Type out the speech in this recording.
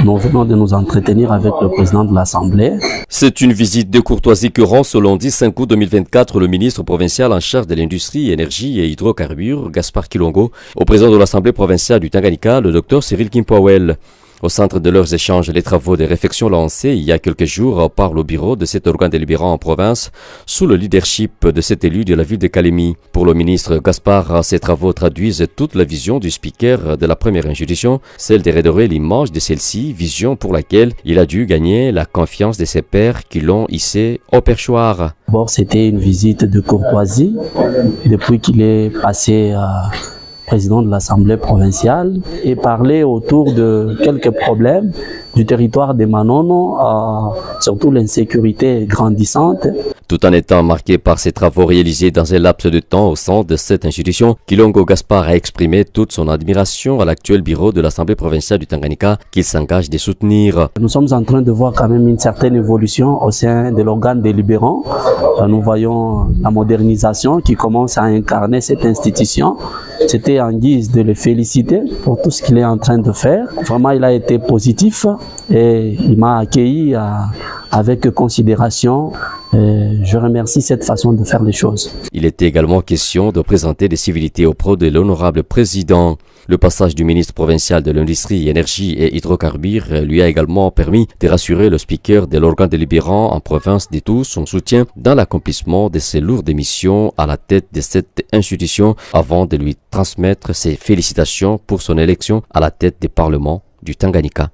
Nous venons de nous entretenir avec le président de l'Assemblée. C'est une visite de courtoisie que rend ce lundi 5 août 2024 le ministre provincial en charge de l'industrie, énergie et hydrocarbures, Gaspard Kilongo, au président de l'Assemblée provinciale du Tanganyika, le Dr Cyril Kimpwawel. Au centre de leurs échanges, les travaux de réflexion lancés il y a quelques jours par le bureau de cet organe délibérant en province, sous le leadership de cet élu de la ville de Calémie. Pour le ministre Gaspard, ces travaux traduisent toute la vision du speaker de la première institution, celle de redorer l'image de celle-ci, vision pour laquelle il a dû gagner la confiance de ses pairs qui l'ont hissé au perchoir. D'abord, c'était une visite de courtoisie depuis qu'il est passé président de l'Assemblée provinciale et parler autour de quelques problèmes du territoire de Manono, surtout l'insécurité grandissante. Tout en étant marqué par ses travaux réalisés dans un laps de temps au sein de cette institution, Kilongo Gaspard a exprimé toute son admiration à l'actuel bureau de l'Assemblée provinciale du Tanganyika qu'il s'engage de soutenir. Nous sommes en train de voir quand même une certaine évolution au sein de l'organe délibérant. Nous voyons la modernisation qui commence à incarner cette institution. C'était en guise de le féliciter pour tout ce qu'il est en train de faire. Vraiment, il a été positif et il m'a accueilli avec considération. Je remercie cette façon de faire les choses. Il était également question de présenter des civilités auprès de l'honorable président. Le passage du ministre provincial de l'Industrie, Énergie et Hydrocarbures lui a également permis de rassurer le speaker de l'organe délibérant en province de tout son soutien dans l'accomplissement de ses lourdes missions à la tête de cette institution avant de lui transmettre ses félicitations pour son élection à la tête du Parlement du Tanganyika.